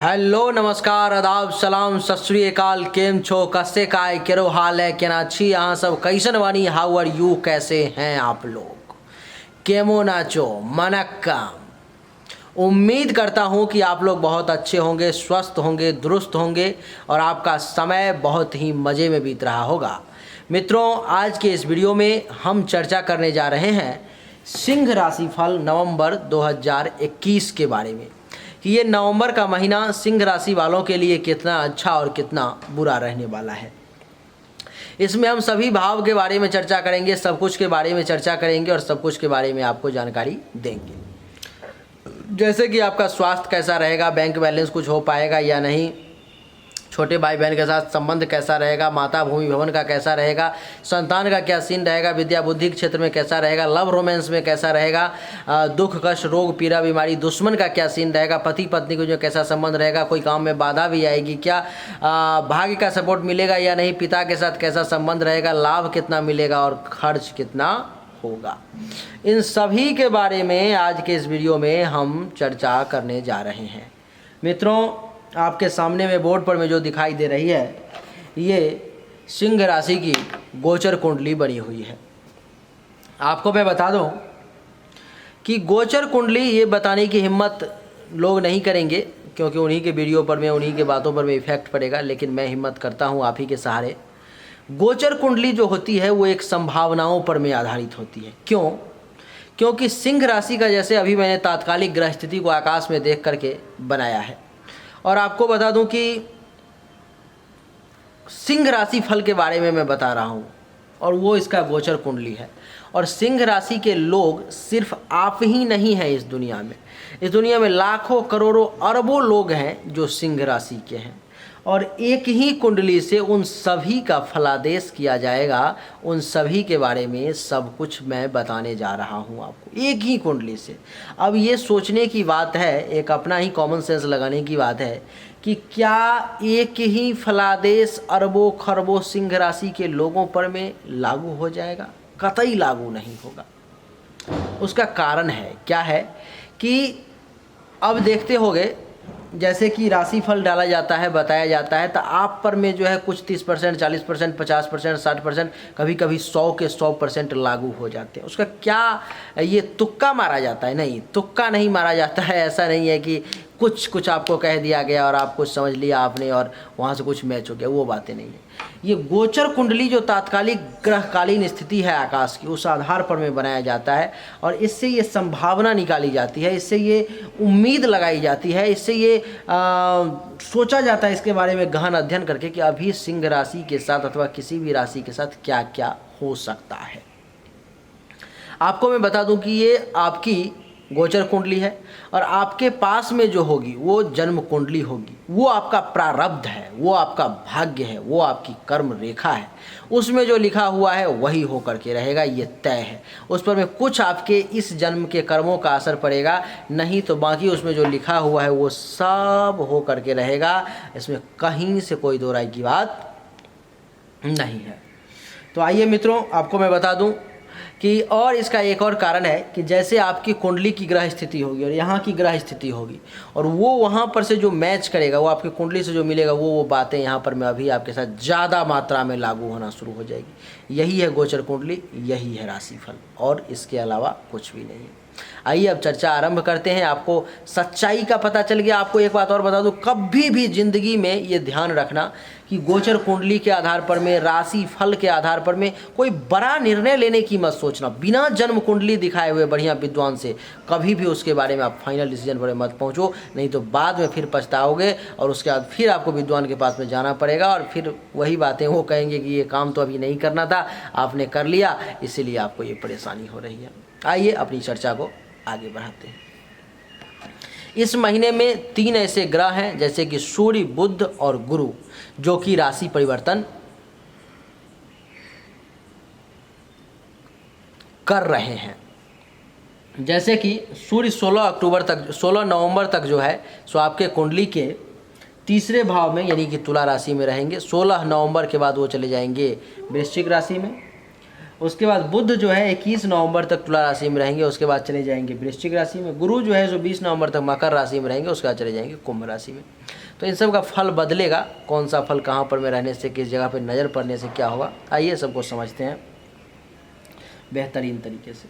Hello नमस्कार आदाब सलाम सत श्री अकाल। केम छो कस्से काय केरो हाल है केना छी यहाँ सब कैसन वानी हाउ आर यू कैसे हैं आप लोग केमो नाचो मनक्कम। उम्मीद करता हूँ कि आप लोग बहुत अच्छे होंगे, स्वस्थ होंगे, दुरुस्त होंगे और आपका समय बहुत ही मज़े में बीत रहा होगा। मित्रों, आज के इस वीडियो में हम चर्चा करने जा रहे हैं सिंह राशिफल नवंबर 2021 के बारे में कि ये नवंबर का महीना सिंह राशि वालों के लिए कितना अच्छा और कितना बुरा रहने वाला है। इसमें हम सभी भाव के बारे में चर्चा करेंगे, सब कुछ के बारे में चर्चा करेंगे और सब कुछ के बारे में आपको जानकारी देंगे। जैसे कि आपका स्वास्थ्य कैसा रहेगा, बैंक बैलेंस कुछ हो पाएगा या नहीं, छोटे भाई बहन के साथ संबंध कैसा रहेगा, माता भूमि भवन का कैसा रहेगा, संतान का क्या सीन रहेगा, विद्या बुद्धि के क्षेत्र में कैसा रहेगा, लव रोमांस में कैसा रहेगा, दुख कष्ट रोग पीड़ा बीमारी दुश्मन का क्या सीन रहेगा, पति पत्नी को जो कैसा संबंध रहेगा, कोई काम में बाधा भी आएगी क्या, भाग्य का सपोर्ट मिलेगा या नहीं, पिता के साथ कैसा संबंध रहेगा, लाभ कितना मिलेगा और खर्च कितना होगा। इन सभी के बारे में आज के इस वीडियो में हम चर्चा करने जा रहे हैं। मित्रों, आपके सामने में बोर्ड पर में जो दिखाई दे रही है ये सिंह राशि की गोचर कुंडली बनी हुई है। आपको मैं बता दूं कि गोचर कुंडली ये बताने की हिम्मत लोग नहीं करेंगे क्योंकि उन्हीं के वीडियो पर में, उन्हीं के बातों पर में इफेक्ट पड़ेगा, लेकिन मैं हिम्मत करता हूँ आप ही के सहारे। गोचर कुंडली जो होती है वो एक संभावनाओं पर में आधारित होती है। क्यों? क्योंकि सिंह राशि का जैसे अभी मैंने तात्कालिक ग्रह स्थिति को आकाश में देख करके बनाया है और आपको बता दूं कि सिंह राशि फल के बारे में मैं बता रहा हूं और वो इसका गोचर कुंडली है। और सिंह राशि के लोग सिर्फ आप ही नहीं हैं इस दुनिया में। इस दुनिया में लाखों करोड़ों अरबों लोग हैं जो सिंह राशि के हैं और एक ही कुंडली से उन सभी का फलादेश किया जाएगा। उन सभी के बारे में सब कुछ मैं बताने जा रहा हूं आपको, एक ही कुंडली से। अब ये सोचने की बात है, एक अपना ही कॉमन सेंस लगाने की बात है कि क्या एक ही फलादेश अरबों खरबों सिंह राशि के लोगों पर में लागू हो जाएगा? कतई लागू नहीं होगा। उसका कारण है क्या है कि अब देखते होंगे जैसे कि राशिफल डाला जाता है, बताया जाता है, तो आप पर में जो है कुछ 30%, 40%, 50%, 60%, कभी कभी 100 के 100% लागू हो जाते हैं। उसका क्या ये तुक्का मारा जाता है? नहीं, तुक्का नहीं मारा जाता है। ऐसा नहीं है कि कुछ आपको कह दिया गया और आप कुछ समझ लिया आपने और वहाँ से कुछ मैच हो गया, वो बातें नहीं है। ये गोचर कुंडली जो तात्कालिक ग्रहकालीन स्थिति है आकाश की, उस आधार पर में बनाया जाता है और इससे ये संभावना निकाली जाती है, इससे ये उम्मीद लगाई जाती है, इससे ये सोचा जाता है इसके बारे में गहन अध्ययन करके कि अभी सिंह राशि के साथ अथवा किसी भी राशि के साथ क्या क्या हो सकता है। आपको मैं बता दूं कि ये आपकी गोचर कुंडली है और आपके पास में जो होगी वो जन्म कुंडली होगी। वो आपका प्रारब्ध है, वो आपका भाग्य है, वो आपकी कर्म रेखा है। उसमें जो लिखा हुआ है वही होकर के रहेगा, ये तय है। उस पर में कुछ आपके इस जन्म के कर्मों का असर पड़ेगा, नहीं तो बाकी उसमें जो लिखा हुआ है वो सब हो करके रहेगा। इसमें कहीं से कोई दो राय की बात नहीं है। तो आइए मित्रों, आपको मैं बता दूं कि और इसका एक और कारण है कि जैसे आपकी कुंडली की ग्रह स्थिति होगी और यहाँ की ग्रह स्थिति होगी और वो वहाँ पर से जो मैच करेगा, वो आपकी कुंडली से जो मिलेगा, वो बातें यहाँ पर मैं अभी आपके साथ ज़्यादा मात्रा में लागू होना शुरू हो जाएगी। यही है गोचर कुंडली, यही है राशिफल और इसके अलावा कुछ भी नहीं है। आइए अब चर्चा आरंभ करते हैं। आपको सच्चाई का पता चल गया। आपको एक बात और बता दूं, कभी भी जिंदगी में ये ध्यान रखना कि गोचर कुंडली के आधार पर में, राशि फल के आधार पर में कोई बड़ा निर्णय लेने की मत सोचना। बिना जन्म कुंडली दिखाए हुए बढ़िया विद्वान से कभी भी उसके बारे में आप फाइनल डिसीजन पर मत पहुंचो, नहीं तो बाद में फिर पछताओगे और उसके बाद फिर आपको विद्वान के पास में जाना पड़ेगा और फिर वही बातें वो कहेंगे कि ये काम तो अभी नहीं करना था, आपने कर लिया, इसीलिए आपको ये परेशानी हो रही है। आइए अपनी चर्चा को आगे बढ़ाते हैं। इस महीने में 3 ऐसे ग्रह हैं जैसे कि सूर्य, बुध और गुरु, जो कि राशि परिवर्तन कर रहे हैं। जैसे कि सूर्य 16 नवंबर तक जो है सो आपके कुंडली के तीसरे भाव में यानी कि तुला राशि में रहेंगे। 16 नवंबर के बाद वो चले जाएंगे वृश्चिक राशि में उसके बाद बुध जो है 21 नवंबर तक तुला राशि में रहेंगे, उसके बाद चले जाएंगे वृश्चिक राशि में। गुरु जो है जो 20 नवंबर तक मकर राशि में रहेंगे, उसके बाद चले जाएंगे कुंभ राशि में। तो इन सब का फल बदलेगा, कौन सा फल कहाँ पर में रहने से, किस जगह पर नज़र पड़ने से क्या होगा, आइए सबको समझते हैं बेहतरीन तरीके से।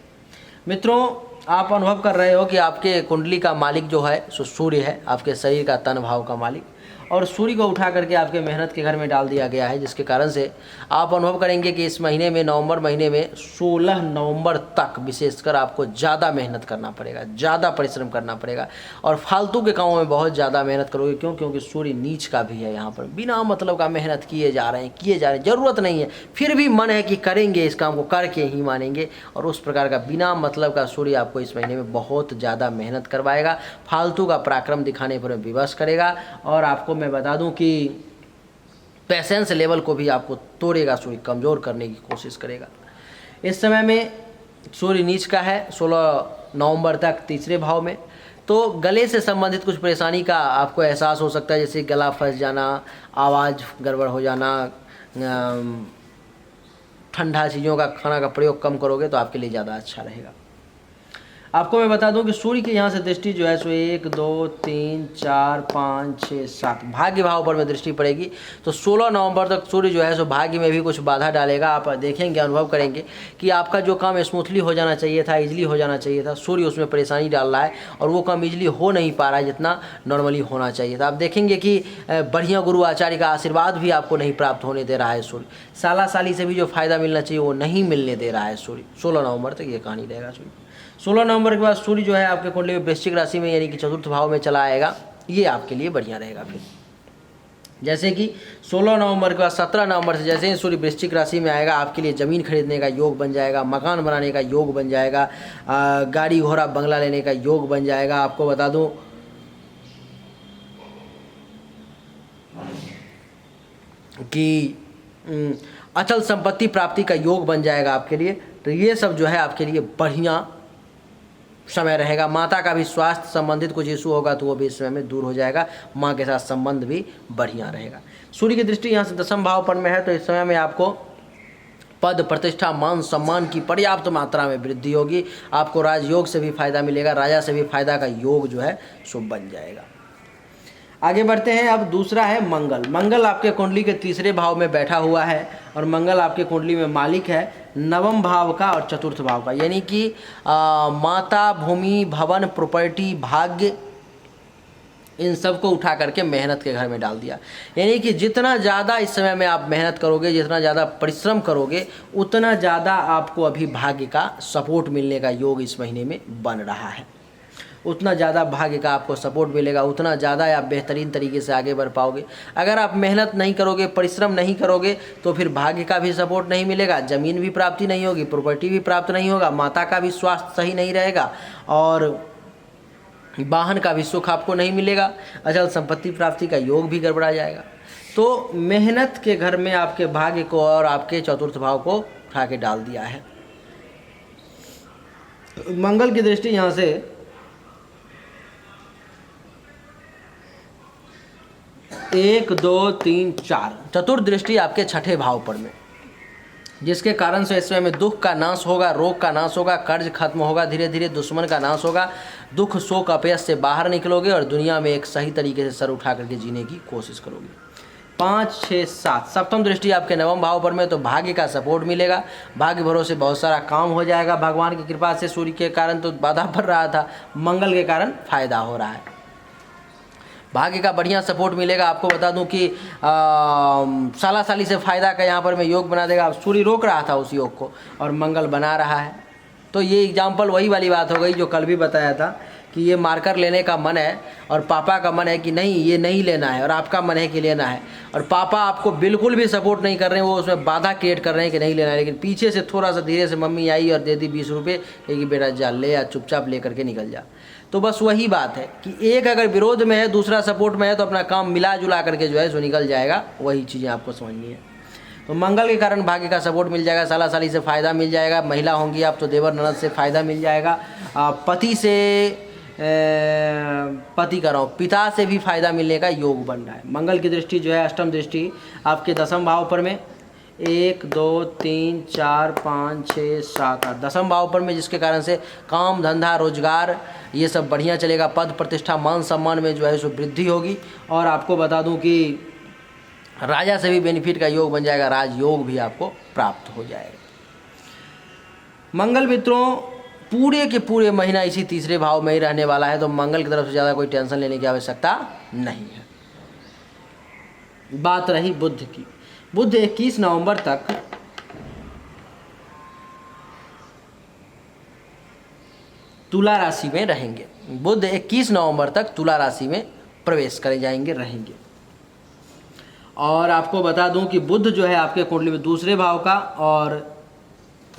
मित्रों, आप अनुभव कर रहे हो कि आपके कुंडली का मालिक जो है सो सूर्य है, आपके शरीर का तन भाव का मालिक, और सूर्य को उठा करके आपके मेहनत के घर में डाल दिया गया है, जिसके कारण से आप अनुभव करेंगे कि इस महीने में, नवंबर महीने में 16 नवंबर तक विशेषकर आपको ज़्यादा मेहनत करना पड़ेगा, ज़्यादा परिश्रम करना पड़ेगा, और फालतू के कामों में बहुत ज़्यादा मेहनत करोगे। क्यों? क्योंकि सूर्य नीच का भी है। यहाँ पर बिना मतलब का मेहनत किए जा रहे हैं, ज़रूरत नहीं है, फिर भी मन है कि करेंगे, इस काम को करके ही मानेंगे, और उस प्रकार का बिना मतलब का सूर्य आपको इस महीने में बहुत ज़्यादा मेहनत करवाएगा, फालतू का पराक्रम दिखाने पर विवश करेगा, और आपको मैं बता दूं कि पेशेंस लेवल को भी आपको तोड़ेगा, सूर्य कमज़ोर करने की कोशिश करेगा। इस समय में सूर्य नीच का है 16 नवंबर तक तीसरे भाव में, तो गले से संबंधित कुछ परेशानी का आपको एहसास हो सकता है, जैसे गला फंस जाना, आवाज़ गड़बड़ हो जाना, ठंडा चीज़ों का, खाना का प्रयोग कम करोगे तो आपके लिए ज़्यादा अच्छा रहेगा। आपको मैं बता दूं कि सूर्य की यहाँ से दृष्टि जो है सो 1 2 3 4 5 6 7 भाग्य भाव पर में दृष्टि पड़ेगी। तो 16 नवंबर तक सूर्य जो है सो भाग्य में भी कुछ बाधा डालेगा। आप देखेंगे, अनुभव करेंगे कि आपका जो काम स्मूथली हो जाना चाहिए था, इजीली हो जाना चाहिए था, सूर्य उसमें परेशानी डाल रहा है, और वो काम इजीली हो नहीं पा रहा है जितना नॉर्मली होना चाहिए था। आप देखेंगे कि बढ़िया गुरु आचार्य का आशीर्वाद भी आपको नहीं प्राप्त होने दे रहा है सूर्य, साला साली से भी जो फायदा मिलना चाहिए वो नहीं मिलने दे रहा है सूर्य। 16 नवंबर तक ये कहानी रहेगा सूर्य। 16 नवंबर के बाद सूर्य जो है आपके कुंडली में वृश्चिक राशि में यानी कि चतुर्थ भाव में चला आएगा, ये आपके लिए बढ़िया रहेगा। फिर जैसे कि 16 नवंबर के बाद 17 नवंबर से जैसे ही सूर्य वृश्चिक राशि में आएगा, आपके लिए ज़मीन खरीदने का योग बन जाएगा, मकान बनाने का योग बन जाएगा, गाड़ी घोड़ा बंगला लेने का योग बन जाएगा। आपको बता दूं कि अचल संपत्ति प्राप्ति का योग बन जाएगा आपके लिए। तो ये सब जो है आपके लिए बढ़िया समय रहेगा। माता का भी स्वास्थ्य संबंधित कुछ इशू होगा तो वो भी इस समय में दूर हो जाएगा, माँ के साथ संबंध भी बढ़िया रहेगा। सूर्य की दृष्टि यहाँ से दशम भाव पर में है, तो इस समय में आपको पद प्रतिष्ठा मान सम्मान की पर्याप्त मात्रा में वृद्धि होगी। आपको राजयोग से भी फायदा मिलेगा, राजा से भी फायदा का योग जो है सो बन जाएगा। आगे बढ़ते हैं। अब दूसरा है मंगल। मंगल आपके कुंडली के तीसरे भाव में बैठा हुआ है, और मंगल आपके कुंडली में मालिक है नवम भाव का और चतुर्थ भाव का, यानी कि माता, भूमि, भवन, प्रॉपर्टी, भाग्य, इन सब को उठा करके मेहनत के घर में डाल दिया। यानी कि जितना ज़्यादा इस समय में आप मेहनत करोगे, जितना ज़्यादा परिश्रम करोगे, उतना ज़्यादा आपको अभी भाग्य का सपोर्ट मिलने का योग इस महीने में बन रहा है। उतना ज़्यादा भाग्य का आपको सपोर्ट मिलेगा, उतना ज़्यादा आप बेहतरीन तरीके से आगे बढ़ पाओगे। अगर आप मेहनत नहीं करोगे, परिश्रम नहीं करोगे, तो फिर भाग्य का भी सपोर्ट नहीं मिलेगा, ज़मीन भी प्राप्ति नहीं होगी, प्रॉपर्टी भी प्राप्त नहीं होगा, माता का भी स्वास्थ्य सही नहीं रहेगा, और वाहन का भी सुख आपको नहीं मिलेगा, अचल संपत्ति प्राप्ति का योग भी गड़बड़ा जाएगा। तो मेहनत के घर में आपके भाग्य को और आपके चतुर्थ भाव को उठा के डाल दिया है। मंगल की दृष्टि यहाँ से 1 2 3 4 चतुर्थ दृष्टि आपके छठे भाव पर में, जिसके कारण से इस समय में दुख का नाश होगा, रोग का नाश होगा, कर्ज खत्म होगा, धीरे धीरे दुश्मन का नाश होगा, दुख शोक अपयश से बाहर निकलोगे और दुनिया में एक सही तरीके से सर उठा करके जीने की कोशिश करोगे। 5 6 7 सप्तम दृष्टि आपके नवम भाव पर में, तो भाग्य का सपोर्ट मिलेगा, भाग्य भरोसे बहुत सारा काम हो जाएगा। भगवान की कृपा से सूर्य के कारण तो बाधा पड़ रहा था, मंगल के कारण फायदा हो रहा है, भाग्य का बढ़िया सपोर्ट मिलेगा। आपको बता दूं कि साला साली से फ़ायदा का यहाँ पर मैं योग बना देगा। सूर्य रोक रहा था उस योग को और मंगल बना रहा है। तो ये एग्जाम्पल वही वाली बात हो गई जो कल भी बताया था कि ये मार्कर लेने का मन है और पापा का मन है कि नहीं ये नहीं लेना है, और आपका मन है कि लेना है, और पापा आपको बिल्कुल भी सपोर्ट नहीं कर रहे हैं, वो उसमें बाधा क्रिएट कर रहे हैं कि नहीं लेना है, लेकिन पीछे से थोड़ा सा धीरे से मम्मी आई और दे दी 20 रुपये कि बेटा जा ले, या चुपचाप ले करके निकल जा। तो बस वही बात है कि एक अगर विरोध में है, दूसरा सपोर्ट में है, तो अपना काम मिला जुला करके जो है सो निकल जाएगा। वही चीज़ें आपको समझनी है। तो मंगल के कारण भाग्य का सपोर्ट मिल जाएगा, साला साली से फ़ायदा मिल जाएगा, महिला होंगी आप तो देवर ननद से फ़ायदा मिल जाएगा, पति से पति का रहो पिता से भी फायदा मिलने का योग बन रहा है। मंगल की दृष्टि जो है अष्टम दृष्टि आपके दशम भाव पर में, 1 2 3 4 5 6 7 8 10वें भाव पर में, जिसके कारण से काम धंधा रोजगार ये सब बढ़िया चलेगा। पद प्रतिष्ठा मान सम्मान में जो है सो वृद्धि होगी। और आपको बता दूं कि राजा से भी बेनिफिट का योग बन जाएगा, राजयोग भी आपको प्राप्त हो जाएगा। मंगल मित्रों पूरे के पूरे महीना इसी तीसरे भाव में ही रहने वाला है, तो मंगल की तरफ से ज़्यादा कोई टेंशन लेने की आवश्यकता नहीं है। बात रही बुध की। बुध 21 नवंबर तक तुला राशि में रहेंगे। बुध 21 नवंबर तक तुला राशि में प्रवेश करे जाएंगे, रहेंगे। और आपको बता दूं कि बुध जो है आपके कुंडली में दूसरे भाव का और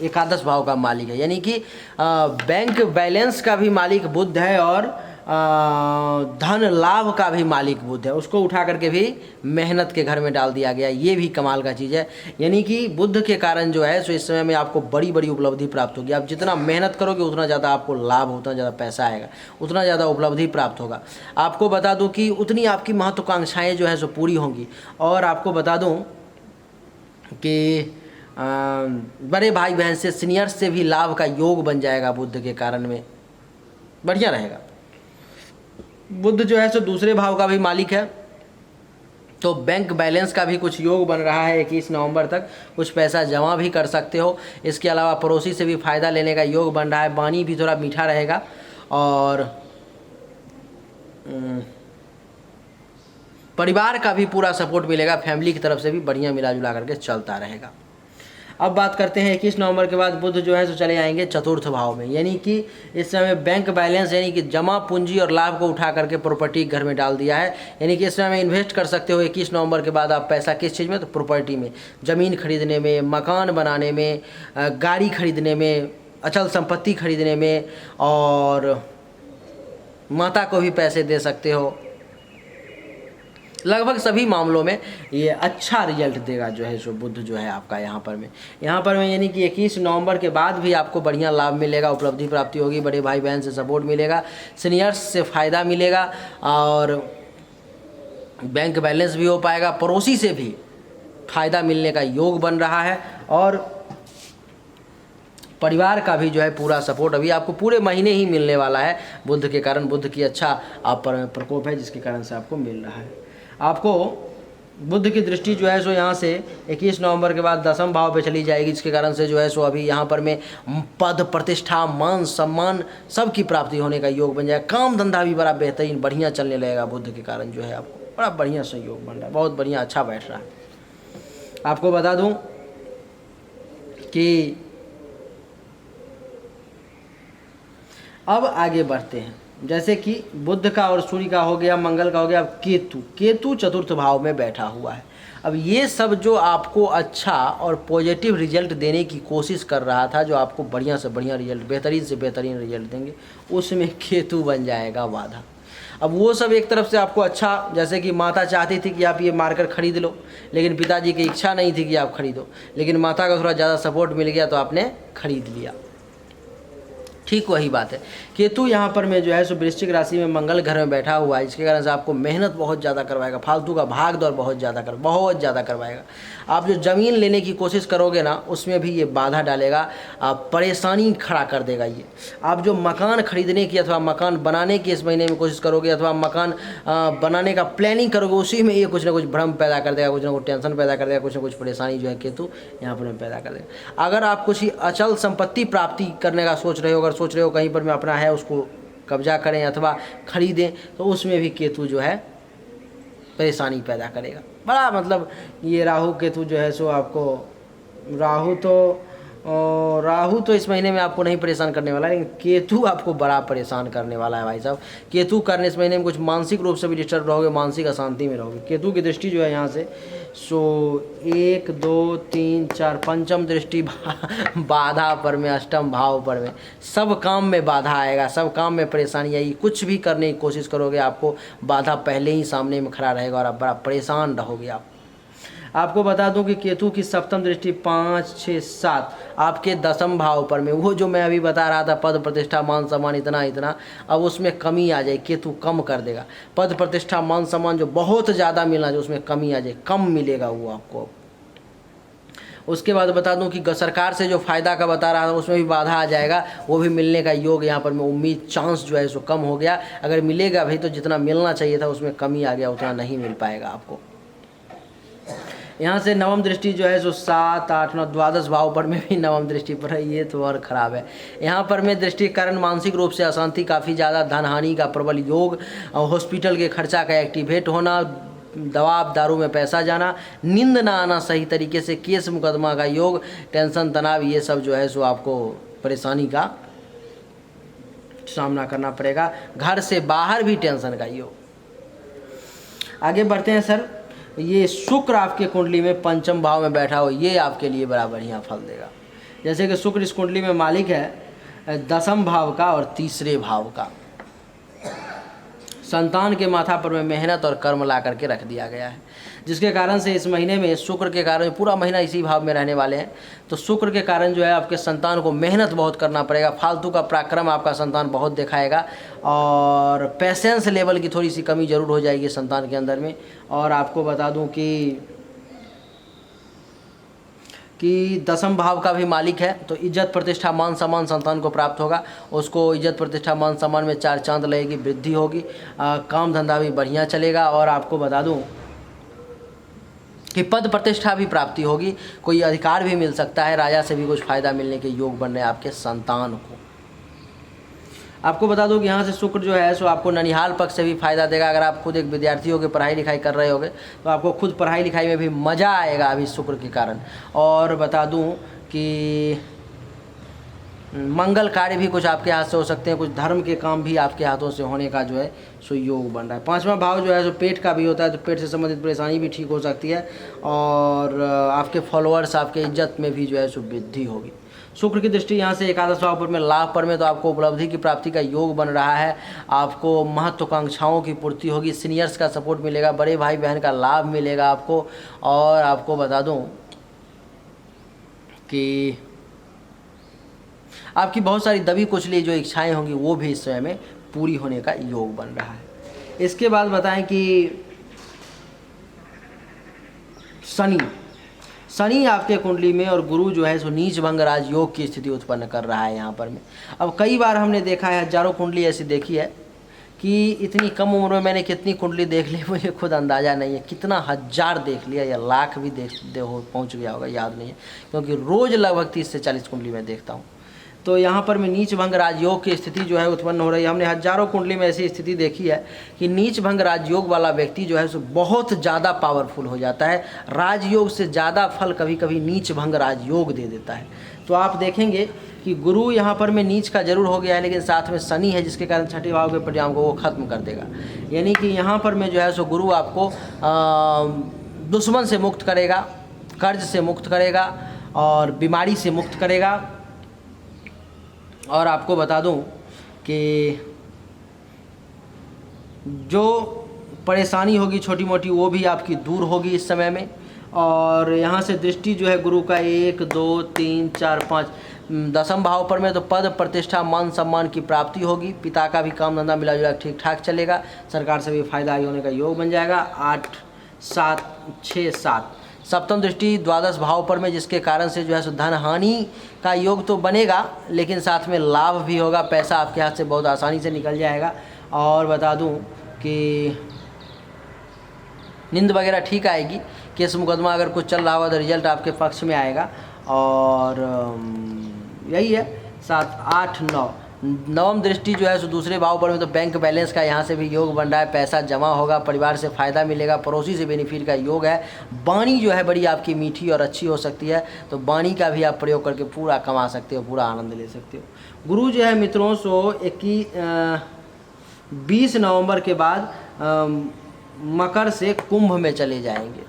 एकादश भाव का मालिक है, यानी कि बैंक बैलेंस का भी मालिक बुध है और धन लाभ का भी मालिक बुध है। उसको उठा करके भी मेहनत के घर में डाल दिया गया, ये भी कमाल का चीज़ है। यानी कि बुध के कारण जो है सो इस समय में आपको बड़ी बड़ी उपलब्धि प्राप्त होगी। आप जितना मेहनत करोगे उतना ज़्यादा आपको लाभ, उतना ज़्यादा पैसा आएगा, उतना ज़्यादा उपलब्धि प्राप्त होगा। आपको बता दूँ कि उतनी आपकी महत्वाकांक्षाएँ जो है सो पूरी होंगी। और आपको बता दूँ कि बड़े भाई बहन से, सीनियर से भी लाभ का योग बन जाएगा बुध के कारण में, बढ़िया रहेगा। बुध जो है सो दूसरे भाव का भी मालिक है, तो बैंक बैलेंस का भी कुछ योग बन रहा है। 21 नवंबर तक कुछ पैसा जमा भी कर सकते हो। इसके अलावा पड़ोसी से भी फ़ायदा लेने का योग बन रहा है। वाणी भी थोड़ा मीठा रहेगा और परिवार का भी पूरा सपोर्ट मिलेगा, फैमिली की तरफ से भी बढ़िया मिला जुला करके चलता रहेगा। अब बात करते हैं 21 नवंबर के बाद बुध जो है सो चले आएंगे चतुर्थ भाव में, यानी कि इस समय बैंक बैलेंस यानी कि जमा पूंजी और लाभ को उठा करके प्रॉपर्टी घर में डाल दिया है। यानी कि इस समय इन्वेस्ट कर सकते हो 21 नवंबर के बाद आप पैसा किस चीज़ में, तो प्रॉपर्टी में, ज़मीन खरीदने में, मकान बनाने में, गाड़ी खरीदने में, अचल संपत्ति खरीदने में, और माता को भी पैसे दे सकते हो। लगभग सभी मामलों में ये अच्छा रिजल्ट देगा जो है सो बुध जो है आपका यहाँ पर में यानी कि 21 नवंबर के बाद भी आपको बढ़िया लाभ मिलेगा, उपलब्धि प्राप्ति होगी, बड़े भाई बहन से सपोर्ट मिलेगा, सीनियर्स से फ़ायदा मिलेगा और बैंक बैलेंस भी हो पाएगा, पड़ोसी से भी फ़ायदा मिलने का योग बन रहा है और परिवार का भी जो है पूरा सपोर्ट अभी आपको पूरे महीने ही मिलने वाला है बुध के कारण। बुध की अच्छा आप पर प्रकोप है जिसके कारण से आपको मिल रहा है। आपको बुध की दृष्टि जो है सो यहाँ से 21 नवंबर के बाद 10वें भाव पे चली जाएगी, जिसके कारण से जो है सो अभी यहाँ पर में पद प्रतिष्ठा मान सम्मान सब की प्राप्ति होने का योग बन जाएगा। काम धंधा भी बड़ा बेहतरीन बढ़िया चलने लगेगा बुध के कारण जो है आपको बड़ा बढ़िया सहयोग बन रहा है, बहुत बढ़िया अच्छा बैठ रहा है। आपको बता दूँ कि अब आगे बढ़ते हैं, जैसे कि बुध का और सूर्य का हो गया, मंगल का हो गया, अब केतु चतुर्थ भाव में बैठा हुआ है। अब ये सब जो आपको अच्छा और पॉजिटिव रिजल्ट देने की कोशिश कर रहा था, जो आपको बढ़िया से बढ़िया रिजल्ट, बेहतरीन से बेहतरीन रिजल्ट देंगे, उसमें केतु बन जाएगा बाधा। अब वो सब एक तरफ से आपको अच्छा, जैसे कि माता चाहती थी कि आप ये मार्कर खरीद लो, लेकिन पिताजी की इच्छा नहीं थी कि आप खरीदो, लेकिन माता का थोड़ा ज़्यादा सपोर्ट मिल गया तो आपने खरीद लिया। ठीक वही बात है। केतु यहाँ पर में जो है सो वृश्चिक राशि में मंगल घर में बैठा हुआ है, जिसके कारण से आपको मेहनत बहुत ज़्यादा करवाएगा, फालतू का भाग दौड़ बहुत ज़्यादा करवाएगा। आप जो ज़मीन लेने की कोशिश करोगे ना, उसमें भी ये बाधा डालेगा, आप परेशानी खड़ा कर देगा ये। आप जो मकान खरीदने की अथवा मकान बनाने की इस महीने में कोशिश करोगे अथवा मकान बनाने का प्लानिंग करोगे, उसी में ये कुछ ना कुछ भ्रम पैदा कर देगा, कुछ ना कुछ टेंशन पैदा कर देगा, कुछ ना कुछ परेशानी जो है केतु यहाँ पर पैदा कर देगा। अगर आप कुछ अचल संपत्ति प्राप्ति करने का सोच रहे हो, अगर सोच रहे हो कहीं पर में अपना है उसको कब्जा करें अथवा खरीदें, तो उसमें भी केतु जो है परेशानी पैदा करेगा बड़ा। मतलब ये राहु केतु जो है सो आपको, राहु तो इस महीने में आपको नहीं परेशान करने वाला है, लेकिन केतु आपको बड़ा परेशान करने वाला है भाई साहब। केतु कारण इस महीने में कुछ मानसिक रूप से भी डिस्टर्ब रहोगे, मानसिक अशांति में रहोगे। केतु की दृष्टि जो है यहाँ से सो 1 2 3 4 पंचम दृष्टि बाधा पर में, अष्टम भाव पर में, सब काम में बाधा आएगा, सब काम में परेशानी आएगी। कुछ भी करने की कोशिश करोगे आपको बाधा पहले ही सामने में खड़ा रहेगा और आप बड़ा परेशान रहोगे। आपको बता दूं कि केतु की सप्तम दृष्टि 5 6 7 आपके 10वें भाव पर में, वो जो मैं अभी बता रहा था पद प्रतिष्ठा मान सम्मान इतना, अब उसमें कमी आ जाए, केतु कम कर देगा। पद प्रतिष्ठा मान सम्मान जो बहुत ज़्यादा मिलना, जो उसमें कमी आ जाए, कम मिलेगा वो आपको। उसके बाद बता दूं कि सरकार से जो फ़ायदा का बता रहा था उसमें भी बाधा आ जाएगा, वो भी मिलने का योग यहाँ पर में उम्मीद चांस जो है सो कम हो गया। अगर मिलेगा भाई तो जितना मिलना चाहिए था उसमें कमी आ गया, उतना नहीं मिल पाएगा आपको। यहाँ से नवम दृष्टि जो है सो 7, 8, 9 द्वादश भाव पर में भी नवम दृष्टि पर है, ये तो और ख़राब है। यहाँ पर में दृष्टि के कारण मानसिक रूप से अशांति काफ़ी ज़्यादा, धन हानि का प्रबल योग, हॉस्पिटल के खर्चा का एक्टिवेट होना, दवा दारू में पैसा जाना, नींद ना आना सही तरीके से, केस मुकदमा का योग, टेंशन तनाव, ये सब जो है सो आपको परेशानी का सामना करना पड़ेगा। घर से बाहर भी टेंशन का योग। आगे बढ़ते हैं सर। ये शुक्र आपके कुंडली में पंचम भाव में बैठा हो, ये आपके लिए बड़ा बढ़िया फल देगा। जैसे कि शुक्र इस कुंडली में मालिक है दसम भाव का और तीसरे भाव का। संतान के माथा पर में मेहनत और कर्म ला करके रख दिया गया है, जिसके कारण से इस महीने में शुक्र के कारण पूरा महीना इसी भाव में रहने वाले हैं। तो शुक्र के कारण जो है आपके संतान को मेहनत बहुत करना पड़ेगा, फालतू का पराक्रम आपका संतान बहुत दिखाएगा, और पेशेंस लेवल की थोड़ी सी कमी जरूर हो जाएगी संतान के अंदर में। और आपको बता दूं कि दसम भाव का भी मालिक है, तो इज्जत प्रतिष्ठा मान सम्मान संतान को प्राप्त होगा। उसको इज्जत प्रतिष्ठा मान सम्मान में 4 चांद लगेगी, वृद्धि होगी, काम धंधा भी बढ़िया चलेगा। और आपको बता दूं कि पद प्रतिष्ठा भी प्राप्ति होगी, कोई अधिकार भी मिल सकता है, राजा से भी कुछ फ़ायदा मिलने के योग बन रहे हैं आपके संतान को। आपको बता दूं कि यहाँ से शुक्र जो है सो आपको ननिहाल पक्ष से भी फ़ायदा देगा। अगर आप खुद एक विद्यार्थी हो के पढ़ाई लिखाई कर रहे होगे तो आपको खुद पढ़ाई लिखाई में भी मज़ा आएगा अभी शुक्र के कारण। और बता दूं कि मंगल कार्य भी कुछ आपके हाथ से हो सकते हैं, कुछ धर्म के काम भी आपके हाथों से होने का जो है सो योग बन रहा है। 5वां भाव जो है सो पेट का भी होता है, तो पेट से संबंधित परेशानी भी ठीक हो सकती है, और आपके फॉलोअर्स, आपके इज्जत में भी जो है सो वृद्धि होगी। शुक्र की दृष्टि यहाँ से एकादश भाव पर में लाभ पर में, तो आपको उपलब्धि की प्राप्ति का योग बन रहा है, आपको महत्वाकांक्षाओं की पूर्ति होगी, सीनियर्स का सपोर्ट मिलेगा, बड़े भाई बहन का लाभ मिलेगा आपको। और आपको बता दूं कि आपकी बहुत सारी दबी कुचली जो इच्छाएं होंगी वो भी इस समय में पूरी होने का योग बन रहा है। इसके बाद बताएं कि शनि आपके कुंडली में और गुरु जो है सो नीच भंग राजयोग की स्थिति उत्पन्न कर रहा है यहाँ पर में। अब कई बार हमने देखा है, हजारों कुंडली ऐसी देखी है कि इतनी कम उम्र में मैंने कितनी कुंडली देख ली मुझे खुद अंदाज़ा नहीं है, कितना हज़ार देख लिया या लाख भी पहुँच गया होगा, याद नहीं है, क्योंकि रोज़ लगभग 30 से 40 कुंडली मैं देखता हूँ। तो यहाँ पर में नीच भंग राजयोग की स्थिति जो है उत्पन्न हो रही है। हमने हजारों कुंडली में ऐसी स्थिति देखी है कि नीच भंग राजयोग वाला व्यक्ति जो है सो बहुत ज़्यादा पावरफुल हो जाता है, राजयोग से ज़्यादा फल कभी कभी नीच भंग राजयोग दे देता है। तो आप देखेंगे कि गुरु यहाँ पर में नीच का जरूर हो गया है, लेकिन साथ में शनि है, जिसके कारण छठे भाव के परिणाम को वो खत्म कर देगा। यानी कि यहाँ पर में जो है सो गुरु आपको दुश्मन से मुक्त करेगा, कर्ज से मुक्त करेगा, और बीमारी से मुक्त करेगा। और आपको बता दूं कि जो परेशानी होगी छोटी मोटी वो भी आपकी दूर होगी इस समय में। और यहाँ से दृष्टि जो है गुरु का 1, 2, 3, 4, 5 दसम भाव पर में, तो पद प्रतिष्ठा मान सम्मान की प्राप्ति होगी, पिता का भी काम धंधा मिला जुला ठीक ठाक चलेगा, सरकार से भी फायदा होने का योग बन जाएगा। 8, 7, 6, 7 सप्तम दृष्टि द्वादश भाव पर में, जिसके कारण से जो है सो धन हानि का योग तो बनेगा, लेकिन साथ में लाभ भी होगा, पैसा आपके हाथ से बहुत आसानी से निकल जाएगा। और बता दूं कि नींद वगैरह ठीक आएगी, केस मुकदमा अगर कुछ चल रहा होगा तो रिजल्ट आपके पक्ष में आएगा। और यही है 7, 8, 9 नवम दृष्टि जो है सो दूसरे भाव पर में, तो बैंक बैलेंस का यहाँ से भी योग बन रहा है, पैसा जमा होगा, परिवार से फ़ायदा मिलेगा, पड़ोसी से बेनिफिट का योग है। वाणी जो है बड़ी आपकी मीठी और अच्छी हो सकती है, तो वाणी का भी आप प्रयोग करके पूरा कमा सकते हो, पूरा आनंद ले सकते हो। गुरु जो है मित्रों सो 20 नवंबर के बाद मकर से कुंभ में चले जाएंगे,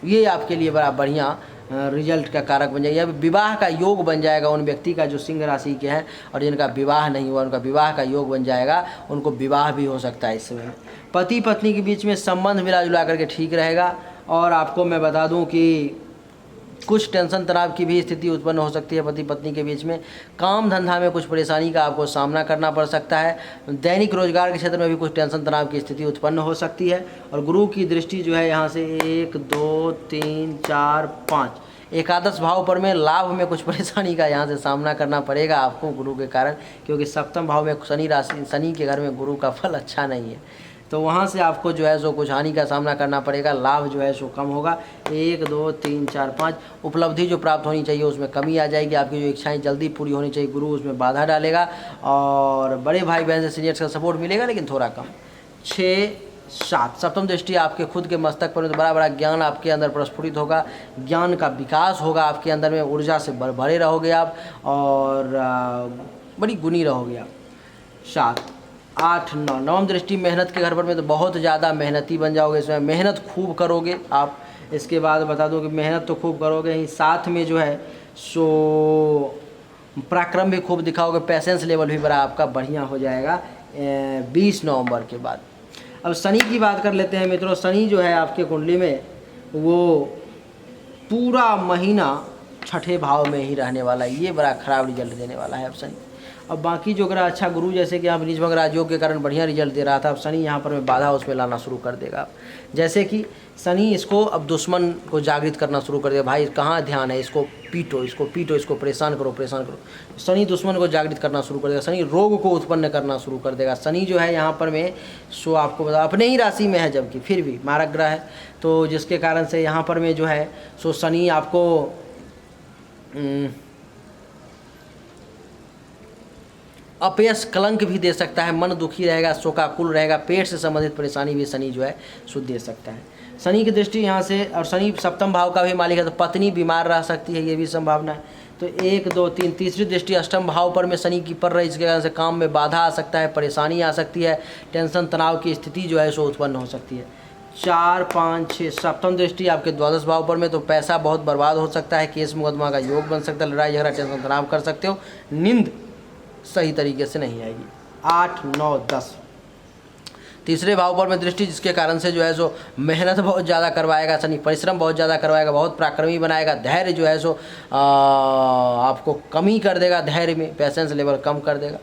ये आपके लिए बड़ा बढ़िया रिजल्ट का कारक बन जाएगा। विवाह का योग बन जाएगा उन व्यक्ति का जो सिंह राशि के हैं और जिनका विवाह नहीं हुआ, उनका विवाह का योग बन जाएगा, उनको विवाह भी हो सकता है इस समय। पति पत्नी के बीच में संबंध मिला जुला करके ठीक रहेगा। और आपको मैं बता दूं कि कुछ टेंशन तनाव की भी स्थिति उत्पन्न हो सकती है पति पत्नी के बीच में। काम धंधा में कुछ परेशानी का आपको सामना करना पड़ सकता है। दैनिक रोजगार के क्षेत्र में भी कुछ टेंशन तनाव की स्थिति उत्पन्न हो सकती है। और गुरु की दृष्टि जो है यहाँ से 1, 2, 3, 4, 5 एकादश भाव पर में लाभ में कुछ परेशानी का यहाँ से सामना करना पड़ेगा आपको गुरु के कारण, क्योंकि सप्तम भाव में शनि के घर में गुरु का फल अच्छा नहीं है, तो वहाँ से आपको जो है सो कुछ हानि का सामना करना पड़ेगा। लाभ जो है सो कम होगा। 1 2 3 4 5 उपलब्धि जो प्राप्त होनी चाहिए उसमें कमी आ जाएगी। आपकी जो इच्छाएं जल्दी पूरी होनी चाहिए गुरु उसमें बाधा डालेगा, और बड़े भाई बहन से सीनियर्स का सपोर्ट मिलेगा लेकिन थोड़ा कम। 6 7 सप्तम दृष्टि आपके खुद के मस्तक पर, तो बड़ा बड़ा ज्ञान आपके अंदर प्रस्फुटित होगा, ज्ञान का विकास होगा आपके अंदर में, ऊर्जा से भरे रहोगे आप और बड़ी गुणी रहोगे आप। 7 8 9 नवम दृष्टि मेहनत के घर पर में, तो बहुत ज़्यादा मेहनती बन जाओगे, इसमें मेहनत खूब करोगे आप। इसके बाद बता दूं कि मेहनत तो खूब करोगे ही, साथ में जो है सो पराक्रम भी खूब दिखाओगे, पेशेंस लेवल भी बड़ा आपका बढ़िया हो जाएगा 20 नवंबर के बाद। अब शनि की बात कर लेते हैं मित्रों। शनि जो है आपके कुंडली में वो पूरा महीना छठे भाव में ही रहने वाला है, ये बड़ा खराब रिजल्ट देने वाला है अब शनि। अब बाकी जो ग्रह अच्छा गुरु जैसे कि आप निजभंग राजयोग के कारण बढ़िया रिजल्ट दे रहा था, अब शनि यहाँ पर में बाधा उसमें लाना शुरू कर देगा। जैसे कि शनि इसको अब दुश्मन को जागृत करना शुरू कर देगा, भाई कहाँ ध्यान है, इसको पीटो, इसको पीटो, इसको परेशान करो, परेशान करो। शनि दुश्मन को जागृत करना शुरू कर देगा, शनि रोग को उत्पन्न करना शुरू कर देगा। शनि जो है यहाँ पर में सो आपको बता अपने ही राशि में है, जबकि फिर भी मारक ग्रह है, तो जिसके कारण से यहाँ पर में जो है सो शनि आपको अपयश कलंक भी दे सकता है, मन दुखी रहेगा, शोकाकुल रहेगा, पेट से संबंधित परेशानी भी शनि जो है सो दे सकता है। शनि की दृष्टि यहाँ से, और शनि सप्तम भाव का भी मालिक है, तो पत्नी बीमार रह सकती है, ये भी संभावना है। तो 1 2 3 तीसरी दृष्टि अष्टम भाव पर में शनि की पड़ रही, इसके कारण से काम में बाधा आ सकता है, परेशानी आ सकती है, टेंशन तनाव की स्थिति जो है सो उत्पन्न हो सकती है। 4 5 6 सप्तम दृष्टि आपके द्वादश भाव पर में, तो पैसा बहुत बर्बाद हो सकता है, केस मुकदमा का योग बन सकता है, लड़ाई झगड़ा टेंशन तनाव कर सकते हो, नींद सही तरीके से नहीं आएगी। 8 9 10 तीसरे भाव पर में दृष्टि, जिसके कारण से जो है सो मेहनत बहुत ज़्यादा करवाएगा शनि, परिश्रम बहुत ज़्यादा करवाएगा, बहुत पराक्रमी बनाएगा, धैर्य जो है सो आपको कमी कर देगा, धैर्य में पेशेंस लेवल कम कर देगा।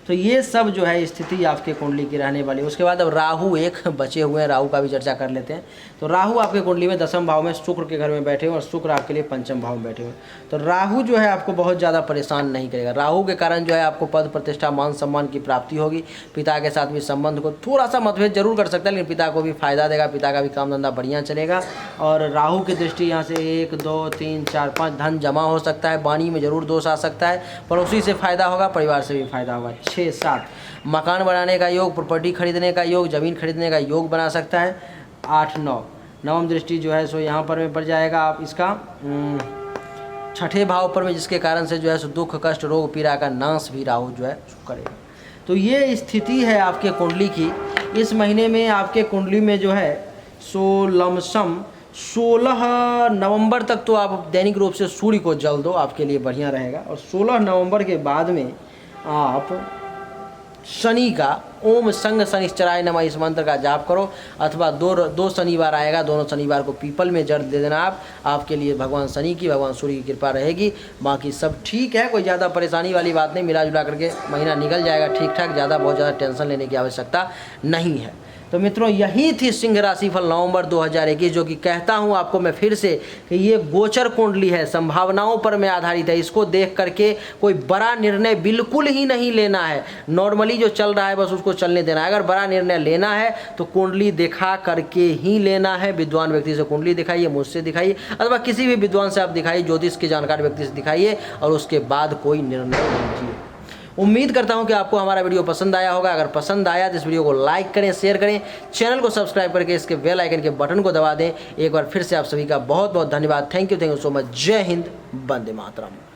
तो ये सब जो है स्थिति आपके कुंडली की रहने वाली है। उसके बाद अब राहु एक बचे हुए हैं, राहु का भी चर्चा कर लेते हैं। तो राहु आपके कुंडली में दसम भाव में शुक्र के घर में बैठे हुए, और शुक्र आपके लिए पंचम भाव में बैठे हुए। तो राहु जो है आपको बहुत ज़्यादा परेशान नहीं करेगा। राहु के कारण जो है आपको पद प्रतिष्ठा मान सम्मान की प्राप्ति होगी, पिता के साथ भी संबंध को थोड़ा सा मतभेद जरूर कर सकता है, लेकिन पिता को भी फायदा देगा, पिता का भी काम धंधा बढ़िया चलेगा। और राहु की दृष्टि यहाँ से 1 2 3 4 5 धन जमा हो सकता है, वाणी में जरूर दोष आ सकता है, पड़ोसी से फायदा होगा, परिवार से भी फायदा होगा। 6 7 मकान बनाने का योग, प्रॉपर्टी खरीदने का योग, ज़मीन खरीदने का योग बना सकता है। 8 9 नवम दृष्टि जो है सो यहाँ पर में पड़ जाएगा आप इसका छठे भाव पर में, जिसके कारण से जो है सो दुख कष्ट रोग पीड़ा का नाश भी राहु जो है करेगा। तो ये स्थिति है आपके कुंडली की। इस महीने में आपके कुंडली में जो है सो लमसम 16 नवंबर तक तो आप दैनिक रूप से सूर्य को जल दो, आपके लिए बढ़िया रहेगा। और 16 नवंबर के बाद में आप शनि का ओम संग शनिश्चराय नमः इस मंत्र का जाप करो, अथवा दो शनिवार आएगा, दोनों शनिवार को पीपल में जड़ दे देना आपके लिए भगवान शनि की, भगवान सूर्य की कृपा रहेगी। बाकी सब ठीक है, कोई ज़्यादा परेशानी वाली बात नहीं, मिला जुला करके महीना निकल जाएगा ठीक ठाक, ज़्यादा बहुत ज़्यादा टेंशन लेने की आवश्यकता नहीं है। तो मित्रों यही थी सिंह राशि फल नवंबर 2021, जो कि कहता हूं आपको मैं फिर से कि ये गोचर कुंडली है, संभावनाओं पर में आधारित है। इसको देख करके कोई बड़ा निर्णय बिल्कुल ही नहीं लेना है, नॉर्मली जो चल रहा है बस उसको चलने देना है। अगर बड़ा निर्णय लेना है तो कुंडली दिखा करके ही लेना है। विद्वान व्यक्ति से कुंडली दिखाइए, मुझसे दिखाइए, अथवा किसी भी विद्वान से आप दिखाइए, ज्योतिष के जानकार व्यक्ति से दिखाइए, और उसके बाद कोई निर्णय लीजिए। उम्मीद करता हूं कि आपको हमारा वीडियो पसंद आया होगा। अगर पसंद आया तो इस वीडियो को लाइक करें, शेयर करें, चैनल को सब्सक्राइब करके इसके बेल आइकन के बटन को दबा दें। एक बार फिर से आप सभी का बहुत बहुत धन्यवाद। Thank you so much. जय हिंद, वंदे मातरम।